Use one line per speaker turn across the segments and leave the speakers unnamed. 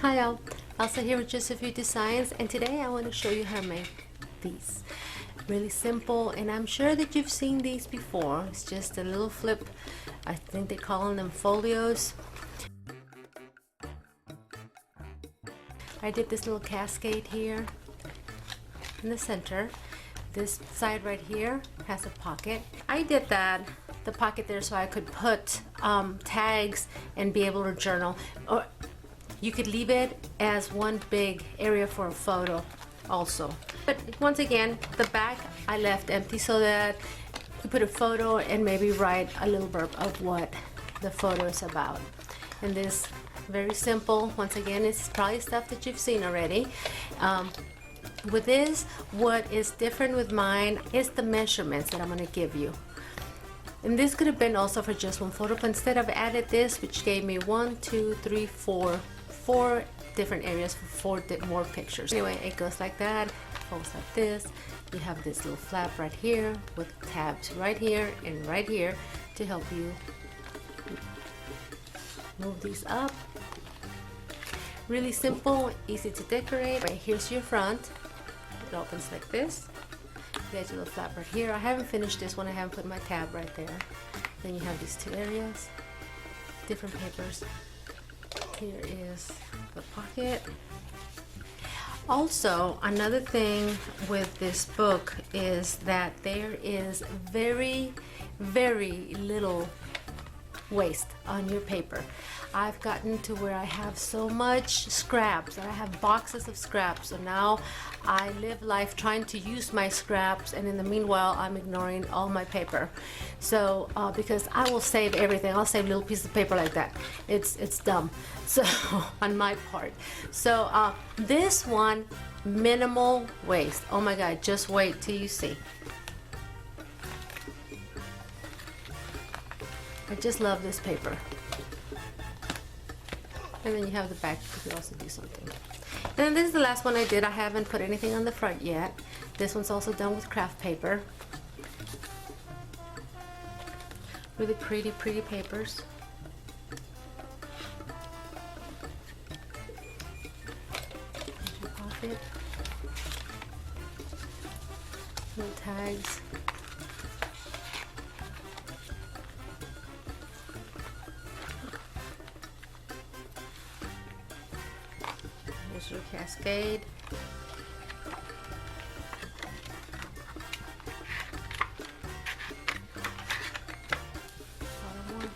Hi all, Elsa here with just a few designs, and today I want to show you how to make these. Really simple, and I'm sure that you've seen these before. It's just a little flip. I think they call them folios. I did this little cascade here in the center. This side right here has a pocket. I did the pocket there so I could put tags and be able to journal. Or you could leave it as one big area for a photo also. But once again, the back I left empty so that you put a photo and maybe write a little blurb of what the photo is about. And this, very simple. Once again, it's probably stuff that you've seen already. With this, what is different with mine is the measurements that I'm going to give you. And this could have been also for just one photo, but instead I've added this, which gave me 1, 2, 3, 4 different areas for 4 more pictures. Anyway, it goes like that, folds like this. You have this little flap right here with tabs right here and right here to help you move these up. Really simple, easy to decorate. Right, here's your front. It opens like this. There's your little flap right here. I haven't finished this one. I haven't put my tab right there. Then you have these 2 areas, different papers. Here is the pocket. Also, another thing with this book is that there is very, very little waste on your paper. I've gotten to where I have so much scraps, and I have boxes of scraps, so now I live life trying to use my scraps, and in the meanwhile I'm ignoring all my paper. So because I will save everything, I'll save little pieces of paper like that. It's dumb, so on my part. So this one, minimal waste. Oh my god, just wait till you see. I just love this paper. And then you have the back, you could also do something. And then this is the last one I did. I haven't put anything on the front yet. This one's also done with craft paper. Really pretty, pretty papers. Here's your pocket. Little tags. Here's your cascade. Bottom one.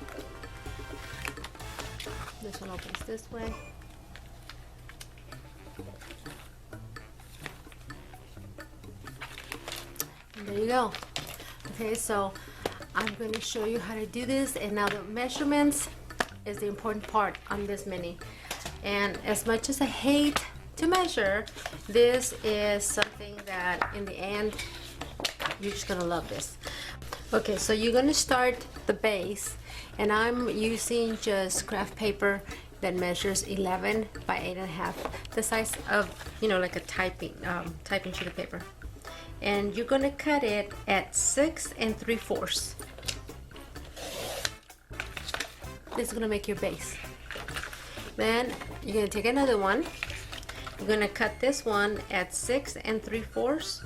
This one opens this way. And there you go. Okay, so I'm going to show you how to do this, and now the measurements is the important part on this mini. And as much as I hate to measure, this is something that in the end you're just gonna love this. Okay, so you're gonna start the base, and I'm using just craft paper that measures 11 by 8.5, the size of, you know, like a typing sheet of paper. And you're gonna cut it at 6 3/4. This is gonna make your base. Then you're going to take another one. You're going to cut this one at 6 3/4.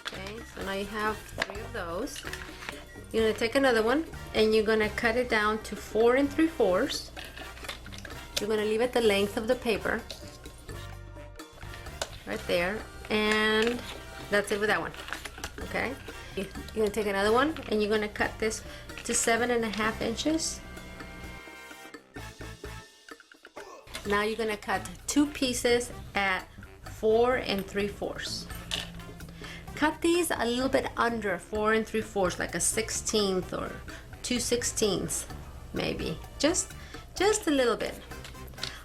Okay, so now you have 3 of those. You're going to take another one and you're going to cut it down to 4 3/4. You're going to leave it the length of the paper right there, and that's it with that one. Okay, you're going to take another one and you're going to cut this to 7.5 inches. Now you're going to cut 2 pieces at 4 3/4. Cut these a little bit under 4 3/4, like a 1/16 or 2/16 maybe, just a little bit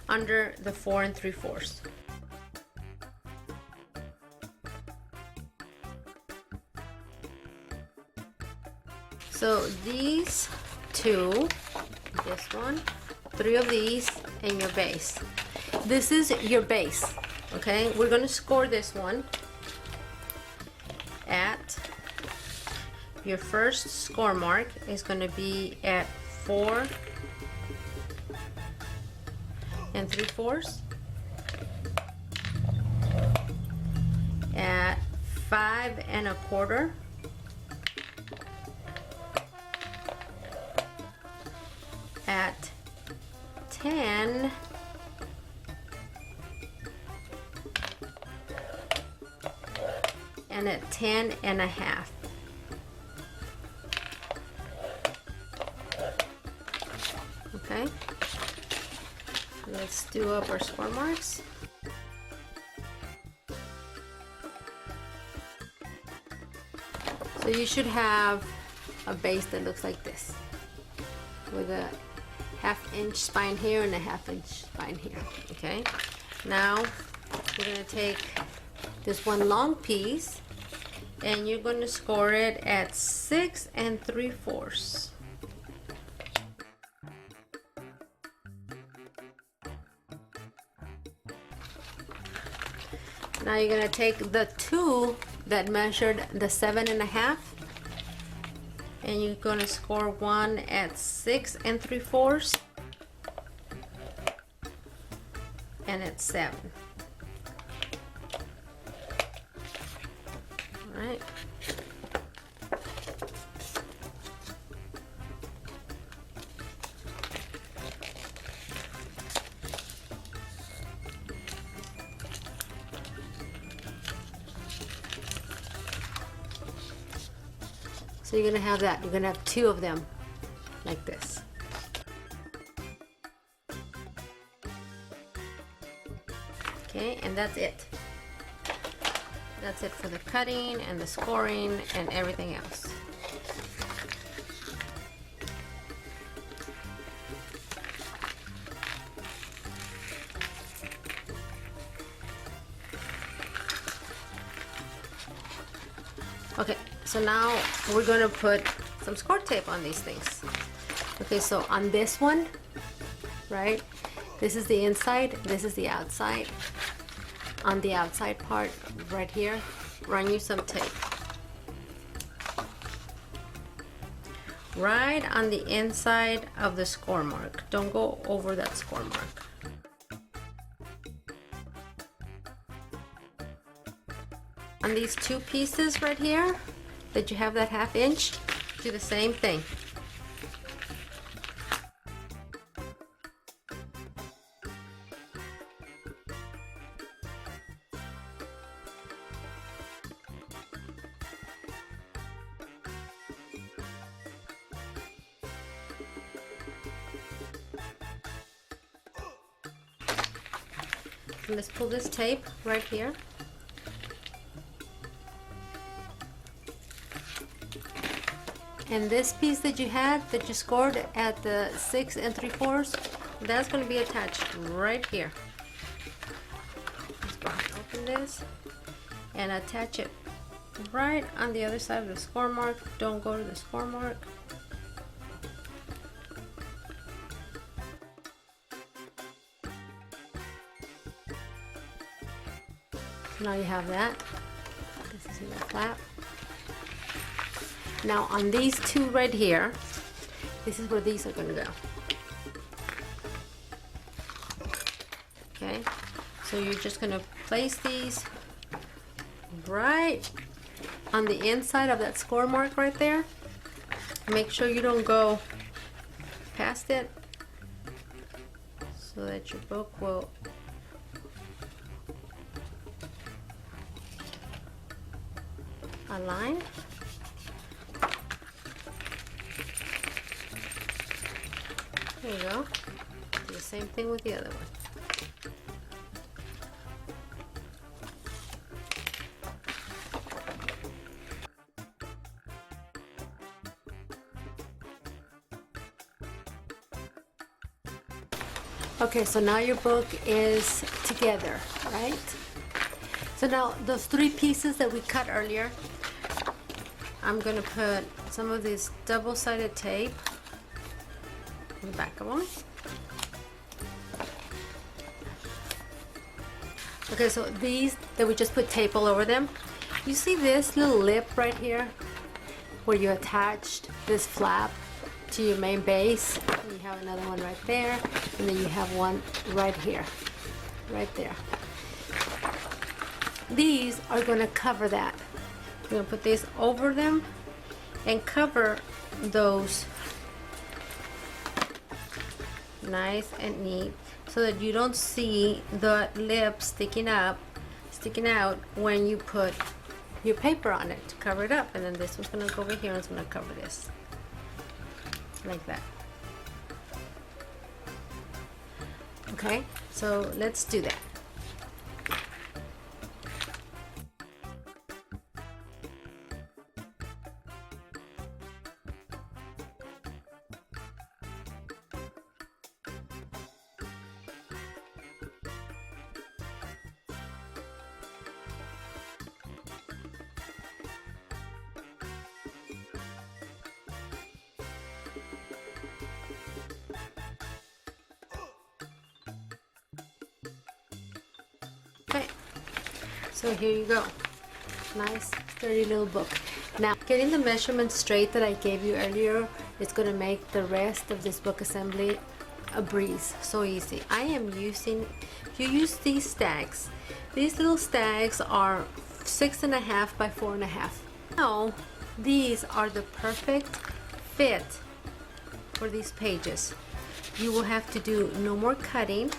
under the 4 3/4. So these 2, this one, 3 of these, and your base. This is your base. Okay, we're going to score this one at, your first score mark is going to be at 4 3/4, at 5 1/4, at 10 and at 10 1/2. Okay, let's do up our score marks. So you should have a base that looks like this, with a 1/2 inch spine here and a 1/2 inch spine here. Okay, now we're going to take this one long piece and you're going to score it at 6 3/4. Now you're going to take the two that measured the 7 1/2 and you're going to score one at 6 3/4 and at 7. All right. So you're going to have that. You're going to have two of them like this. Okay, and that's it. That's it for the cutting and the scoring and everything else. Okay, so now we're going to put some score tape on these things. Okay, so on this one, right, this is the inside, this is the outside. On the outside part right here, run you some tape. Right on the inside of the score mark. Don't go over that score mark. On these two pieces right here that you have that 1/2 inch, do the same thing. Let's pull this tape right here. And this piece that you had, that you scored at the 6 3/4, that's going to be attached right here. Let's go ahead and open this and attach it right on the other side of the score mark. Don't go to the score mark. Now you have that. This is in the flap. Now on these two right here, this is where these are going to go. Okay, so you're just going to place these right on the inside of that score mark right there. Make sure you don't go past it so that your book will align. There you go. Do the same thing with the other one. Okay, so now your book is together, right? So now those three pieces that we cut earlier, I'm going to put some of this double-sided tape on the back of them. Okay, so these that we just put tape all over them. You see this little lip right here where you attached this flap to your main base, and you have another one right there, and then you have one right here, right there. These are going to cover that. You're going to put this over them and cover those nice and neat so that you don't see the lip sticking out when you put your paper on it to cover it up. And then this one's going to go over here and it's going to cover this like that. Okay, so let's do that. Okay, so here you go. Nice, sturdy little book. Now, getting the measurements straight that I gave you earlier is going to make the rest of this book assembly a breeze. So easy. I am using, if you use these stacks, these little stacks are 6.5 by 4.5. Now, these are the perfect fit for these pages. You will have to do no more cutting,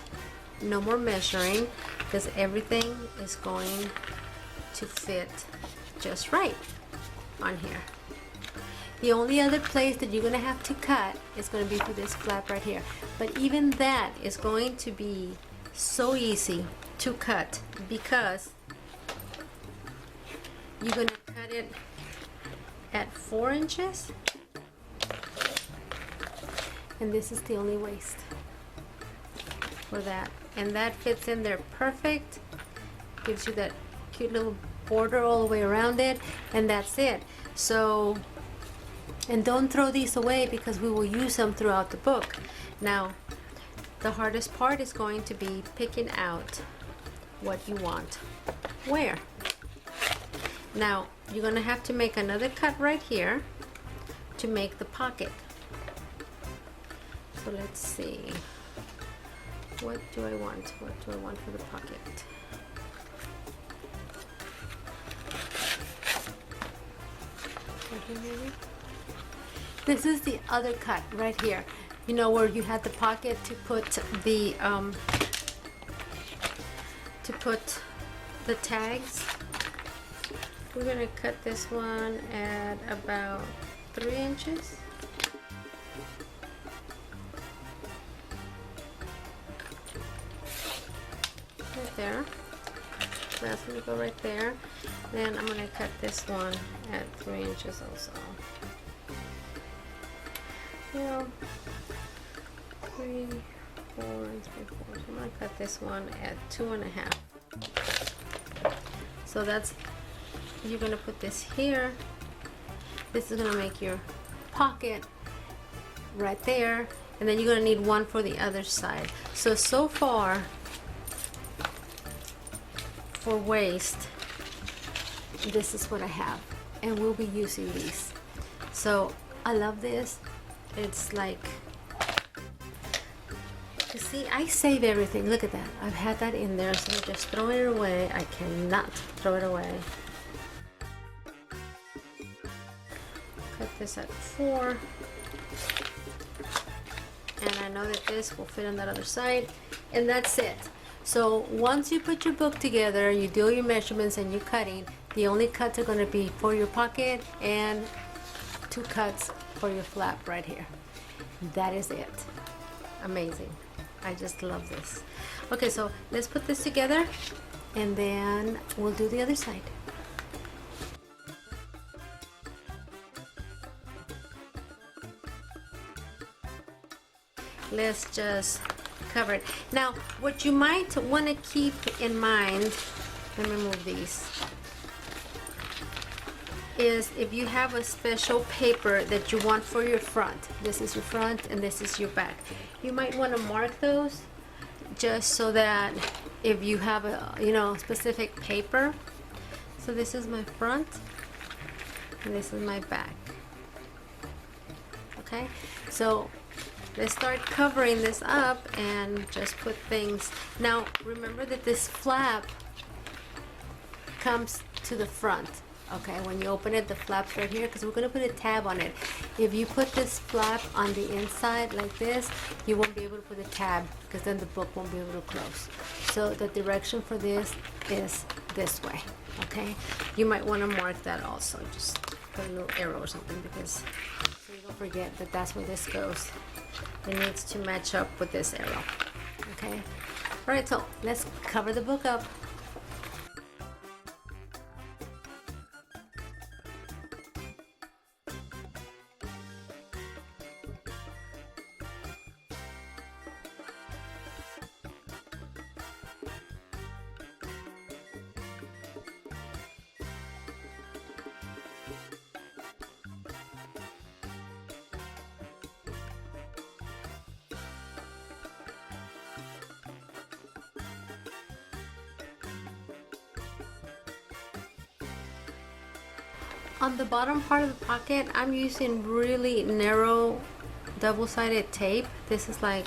no more measuring, because everything is going to fit just right on here. The only other place that you're going to have to cut is going to be for this flap right here. But even that is going to be so easy to cut because you're going to cut it at 4 inches. And this is the only waist for that. And that fits in there perfect. Gives you that cute little border all the way around it. And that's it. So, and don't throw these away because we will use them throughout the book. Now, the hardest part is going to be picking out what you want where. Now, you're going to have to make another cut right here to make the pocket. So let's see. What do I want? What do I want for the pocket? Right here maybe? This is the other cut right here. You know where you had the pocket to put the tags. We're gonna cut this one at about 3 inches. Right there. That's gonna go right there. Then I'm gonna cut this one at 3 inches also. Well, 3, 4, and 3/4. So I'm gonna cut this one at 2.5. So that's, you're gonna put this here. This is gonna make your pocket right there, and then you're gonna need one for the other side. So far for waist, this is what I have, and we'll be using these. So I love this. It's like, you see, I save everything. Look at that. I've had that in there, so I'm just throwing it away. I cannot throw it away. Cut this at 4. And I know that this will fit on that other side. And that's it. So once you put your book together, you do your measurements and you're cutting, the only cuts are going to be for your pocket and 2 cuts for your flap right here. That is it. Amazing. I just love this. Okay, so let's put this together and then we'll do the other side. Let's just cover it. Now, what you might want to keep in mind, let me move these, is if you have a special paper that you want for your front. This is your front and this is your back. You might want to mark those just so that if you have a specific paper. So this is my front and this is my back. Okay, so let's start covering this up and just put things. Now remember that this flap comes to the front. Okay, when you open it, the flap's right here because we're going to put a tab on it. If you put this flap on the inside like this, you won't be able to put a tab because then the book won't be able to close. So the direction for this is this way. Okay, you might want to mark that also. Just put a little arrow or something because so you don't forget that that's where this goes. It needs to match up with this arrow. Okay, all right, so let's cover the book up. On the bottom part of the pocket, I'm using really narrow double-sided tape. This is like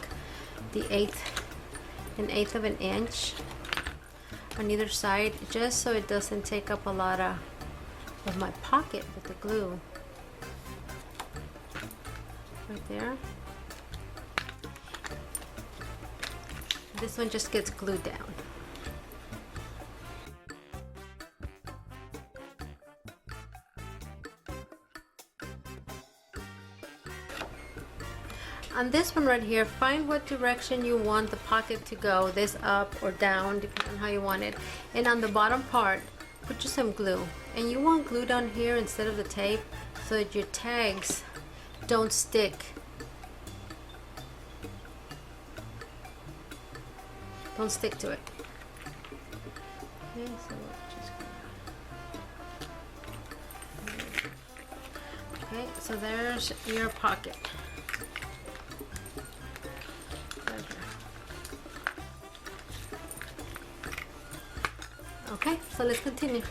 an eighth of an inch on either side, just so it doesn't take up a lot of my pocket with the glue. Right there. This one just gets glued down. On this one right here, find what direction you want the pocket to go, this up or down, depending on how you want it. And on the bottom part, put just some glue. And you want glue down here instead of the tape so that your tags don't stick. Don't stick to it. Okay, so just okay, so there's your pocket. Okay, so let's continue.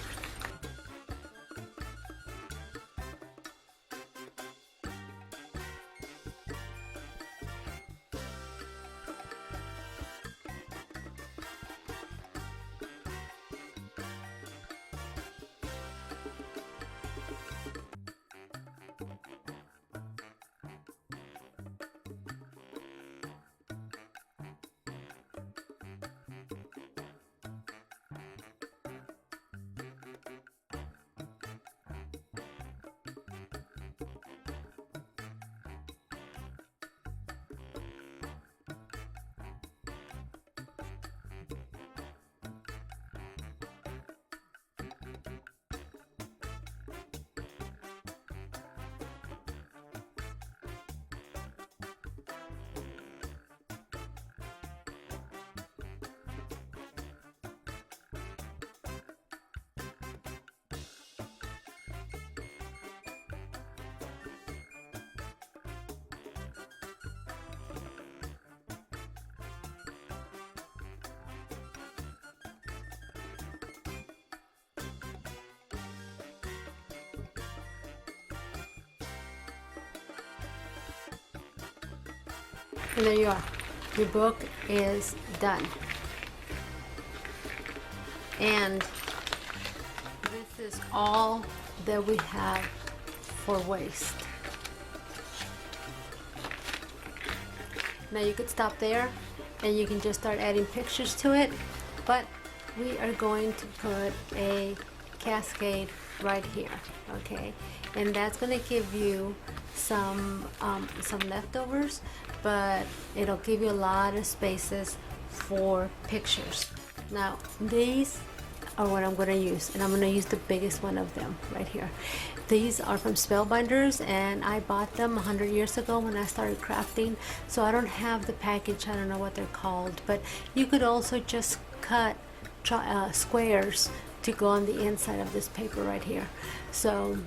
And there you are. Your book is done. And this is all that we have for waste. Now you could stop there and you can just start adding pictures to it, but we are going to put a cascade right here, okay? And that's going to give you some leftovers, but it'll give you a lot of spaces for pictures. Now these are what I'm going to use, and I'm going to use the biggest one of them right here. These are from Spellbinders, and I bought them 100 years ago when I started crafting, so I don't have the package. I don't know what they're called, but you could also just cut squares to go on the inside of this paper right here. So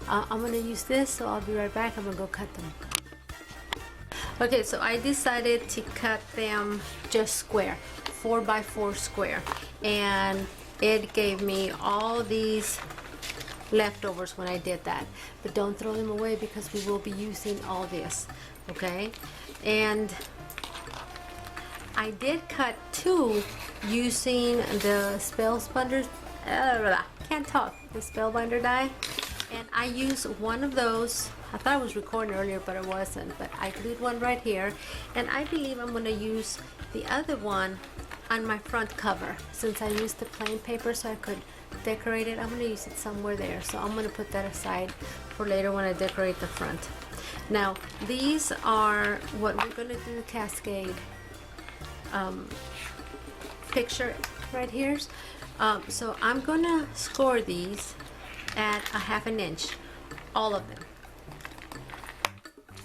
I'm going to use this, so I'll be right back. I'm going to go cut them. Okay, so I decided to cut them just square, 4 by 4 square, and it gave me all these leftovers when I did that. But don't throw them away because we will be using all this, okay? And I did cut 2 using the Spellbinder, can't talk, the Spellbinder die, and I used one of those. I thought I was recording earlier, but it wasn't. But I glued one right here, and I believe I'm going to use the other one on my front cover. Since I used the plain paper so I could decorate it, I'm going to use it somewhere there. So I'm going to put that aside for later when I decorate the front. Now, these are what we're going to do, cascade picture right here. So I'm going to score these at a 1/2 inch, all of them.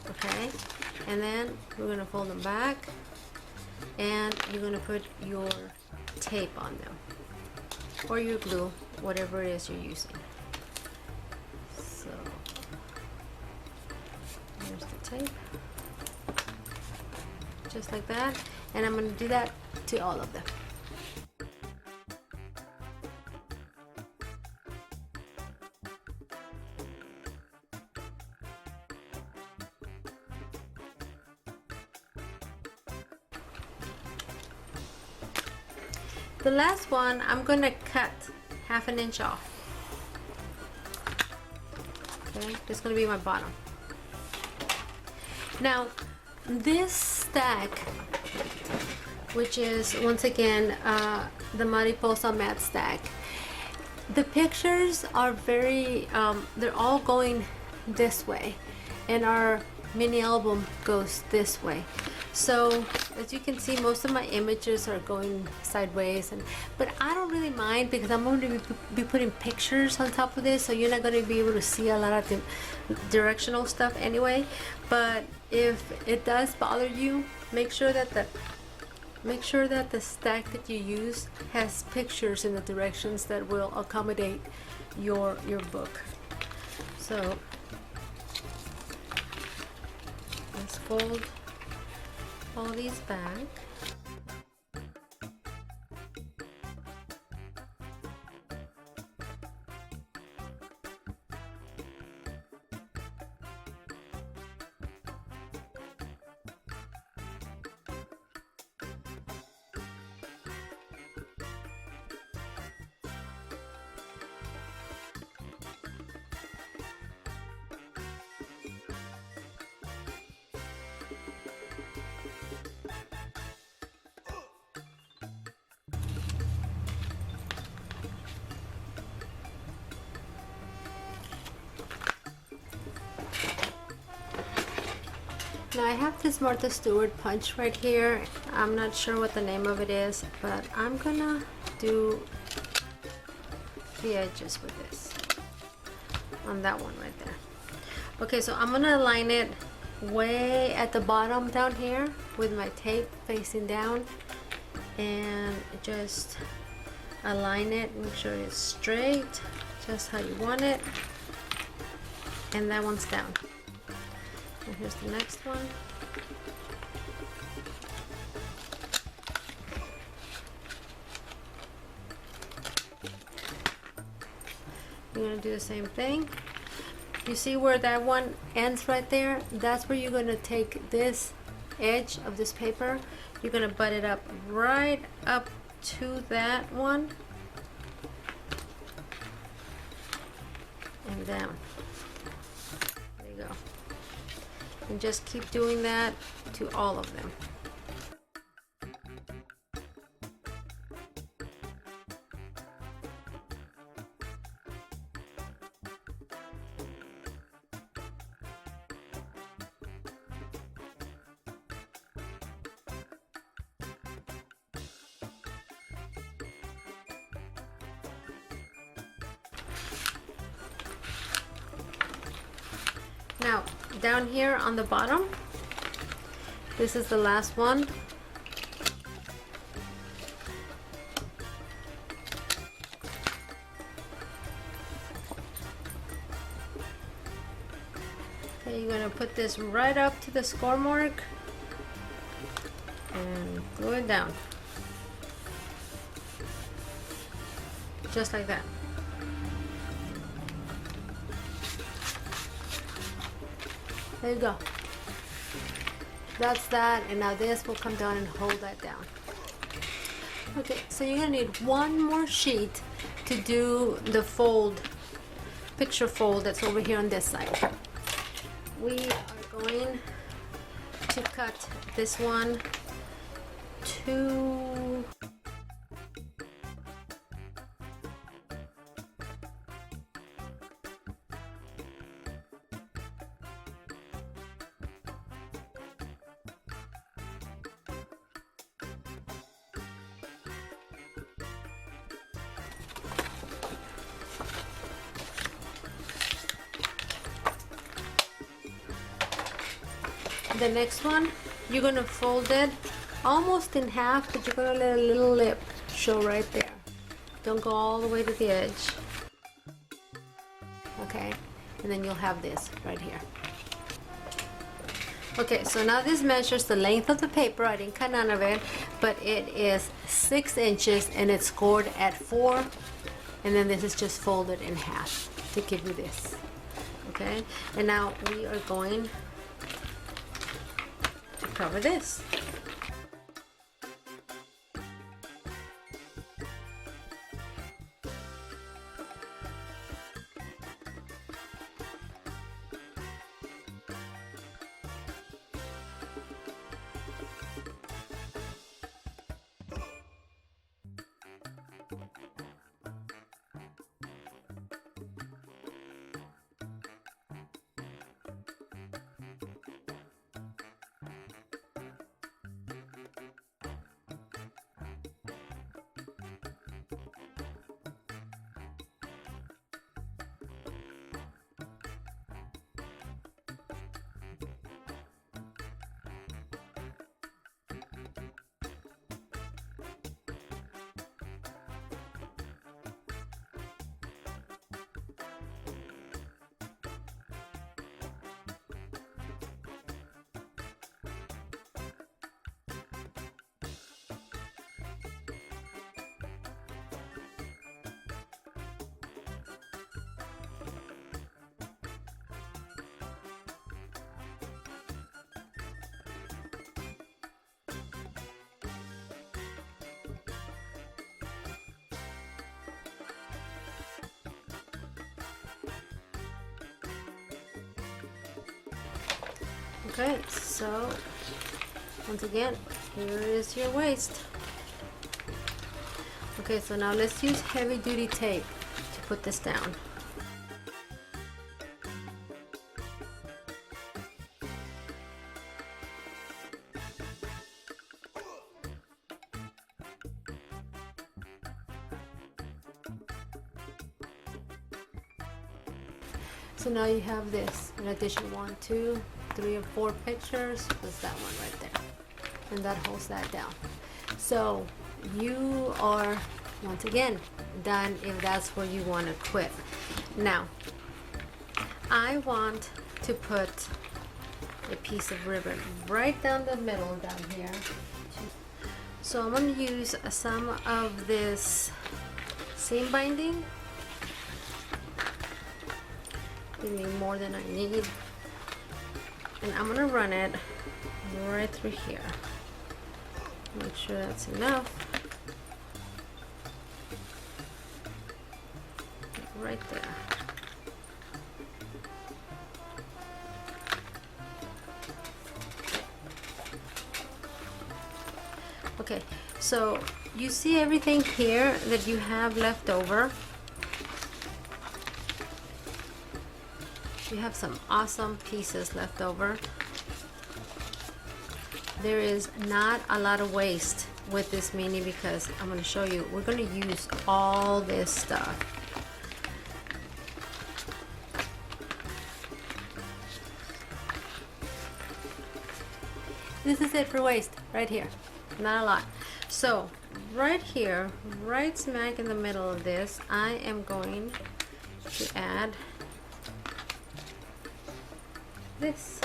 Okay, and then we're going to fold them back, and you're going to put your tape on them, or your glue, whatever it is you're using. So here's the tape, just like that, and I'm going to do that to all of them. The last one, I'm going to cut 1/2 inch off. Okay, this is going to be my bottom. Now, this stack, which is once again the Mariposa matte stack, the pictures are very, they're all going this way, and our mini album goes this way. So as you can see, most of my images are going sideways, but I don't really mind because I'm going to be putting pictures on top of this, so you're not going to be able to see a lot of the directional stuff anyway. But if it does bother you, make sure that the stack that you use has pictures in the directions that will accommodate your book. So let's fold all these back. Now I have this Martha Stewart punch right here. I'm not sure what the name of it is, but I'm gonna do the edges with this on that one right there. Okay, so I'm gonna align it way at the bottom down here with my tape facing down, and just align it, make sure it's straight, just how you want it, and that one's down. And here's the next one. You're gonna do the same thing. You see where that one ends right there? That's where you're gonna take this edge of this paper. You're gonna butt it up right up to that one and down. There you go. And just keep doing that to all of them. Now, down here on the bottom, this is the last one. Okay, you're gonna put this right up to the score mark and glue it down. Just like that. There you go. That's that, and now this will come down and hold that down. Okay, so you're gonna need one more sheet to do the fold, picture fold that's over here on this side. We are going to cut this one to the next one. You're gonna fold it almost in half, but you're gonna let a little lip show right there. Don't go all the way to the edge. Okay, and then you'll have this right here. Okay, so now this measures the length of the paper. I didn't cut none of it, but it is 6 inches and it's scored at 4, and then this is just folded in half to give you this. Okay, and now we are going to cover this. Okay, so once again, here is your waist. Okay, so now let's use heavy duty tape to put this down. So now you have this, in addition 1, 2, 3, and 4 pictures, plus that one right there, and that holds that down. So you are once again done if that's where you want to quit. Now I want to put a piece of ribbon right down the middle down here. So I'm going to use some of this seam binding. Give me more than I need, and I'm gonna run it right through here. Make sure that's enough. Right there. Okay, so you see everything here that you have left over. You have some awesome pieces left over. There is not a lot of waste with this mini because I'm going to show you, we're going to use all this stuff. This is it for waste right here, not a lot. So right here, right smack in the middle of this, I am going to add this.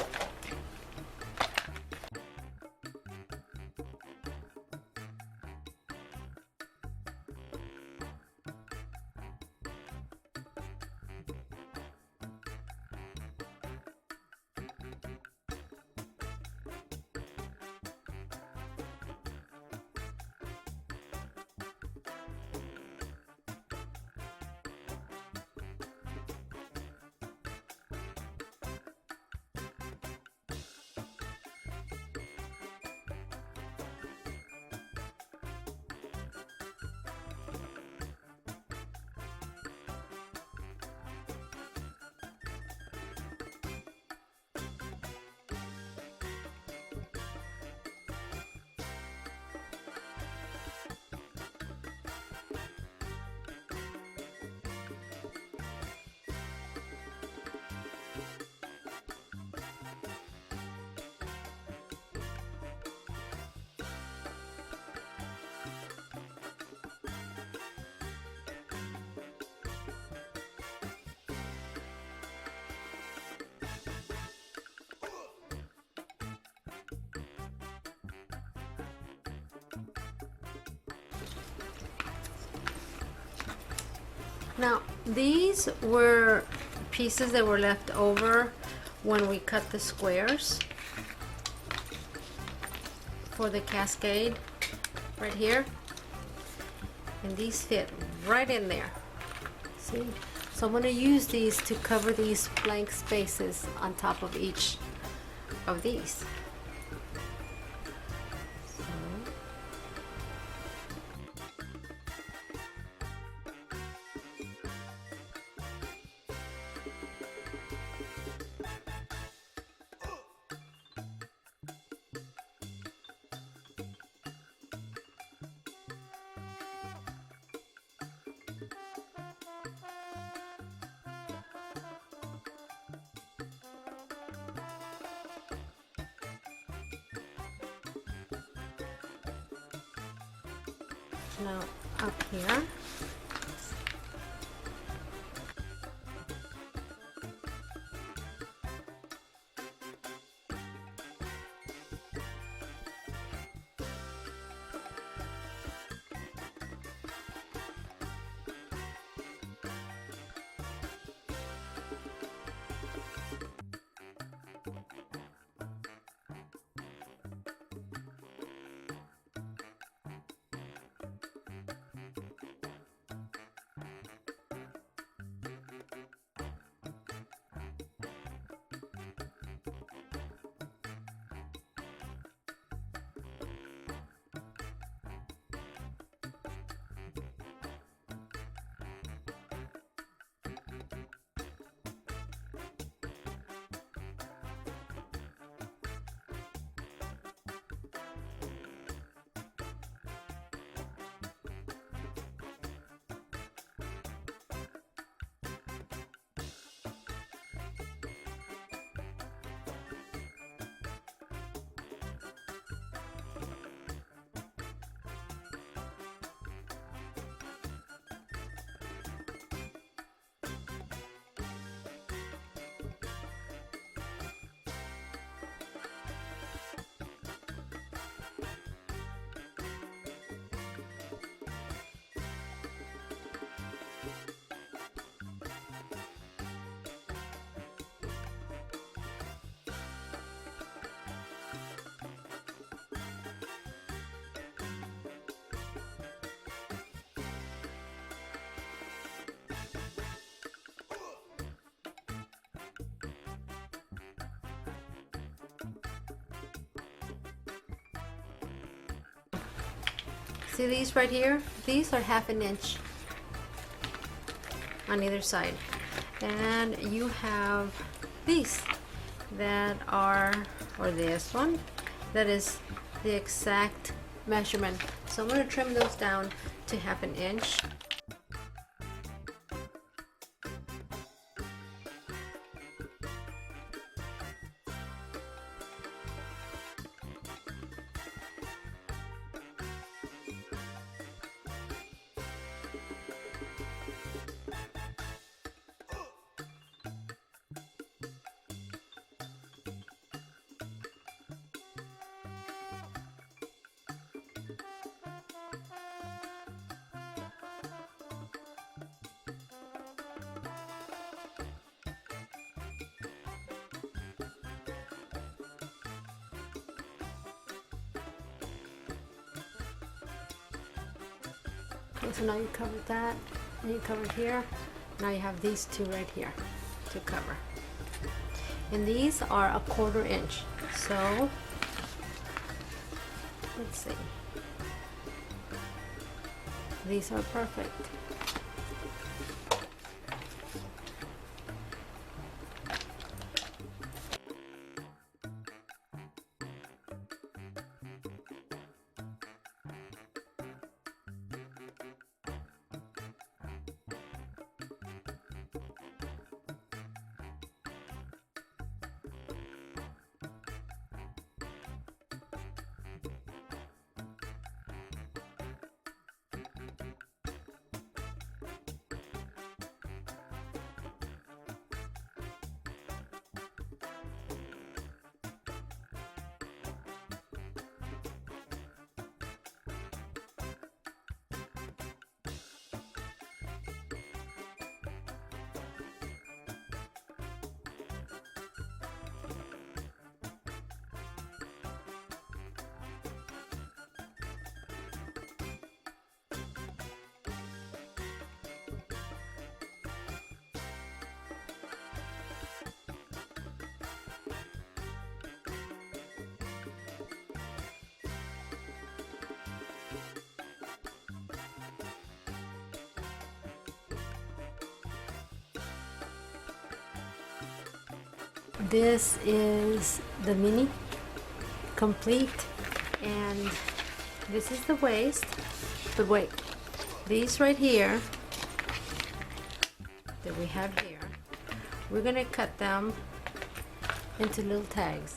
Now, these were pieces that were left over when we cut the squares for the cascade right here. And these fit right in there. See? So I'm going to use these to cover these blank spaces on top of each of these. Now up here, see these right here? These are 1/2 inch on either side. And you have these that are, or this one, that is the exact measurement. So I'm going to trim those down to 1/2 inch. Okay, so now you covered that, and you covered here. Now you have these two right here to cover. And these are 1/4 inch. So, let's see. These are perfect. This is the mini complete, and this is the waist. But wait, these right here that we have here, we're gonna cut them into little tags.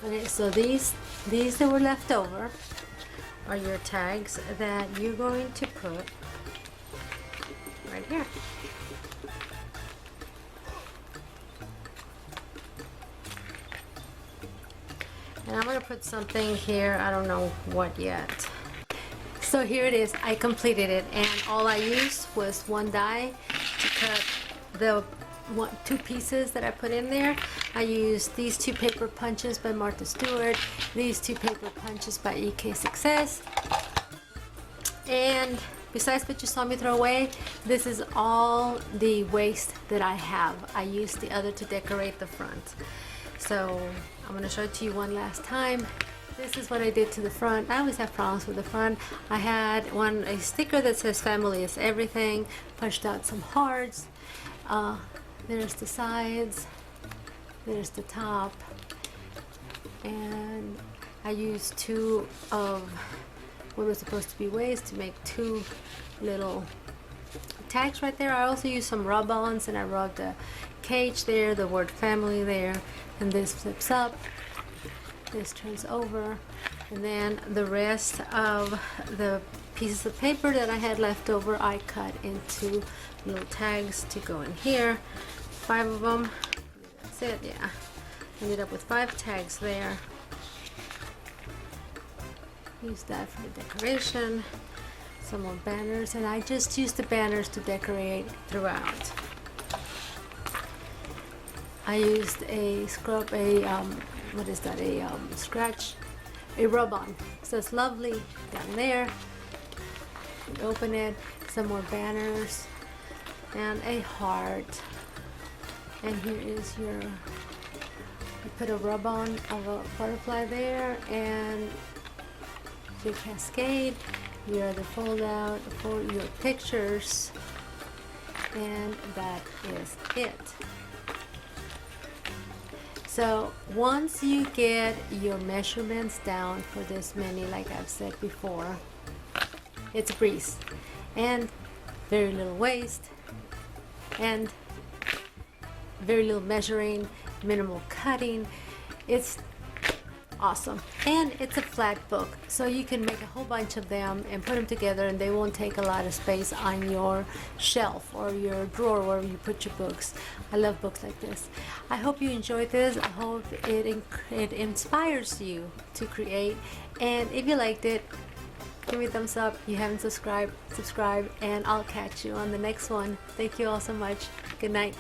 Okay, so these that were left over are your tags that you're going to put right here. And I'm going to put something here, I don't know what yet. So here it is, I completed it, and all I used was one die to cut the two pieces that I put in there. I used these two paper punches by Martha Stewart, these two paper punches by EK Success, and besides what you saw me throw away, this is all the waste that I have. I used the other to decorate the front. So I'm going to show it to you one last time. This is what I did to the front. I always have problems with the front. I had a sticker that says family is everything, punched out some hearts. There's the sides, there's the top, and I used two of what was supposed to be waist to make two little tags right there. I also used some rub-ons, and I rubbed a cage there, the word family there, and this flips up, this turns over, and then the rest of the pieces of paper that I had left over I cut into little tags to go in here. 5 of them, that's it, yeah. Ended up with 5 tags there. Use that for the decoration. Some more banners, and I just used the banners to decorate throughout. I used a scrub, what is that, scratch, a rub-on. So it's lovely down there. You open it, some more banners, and a heart. And here is your, you put a rub-on of a butterfly there, and your cascade, your the fold out for your pictures, and that is it. So once you get your measurements down for this mini, like I've said before, it's a breeze, and very little waste, and very little measuring, minimal cutting. It's awesome, and it's a flat book, so you can make a whole bunch of them and put them together, and they won't take a lot of space on your shelf or your drawer where you put your books. I love books like this. I hope you enjoyed this. I hope it inspires you to create, and if you liked it, give me a thumbs up. If you haven't subscribed, subscribe, and I'll catch you on the next one. Thank you all so much. Good night.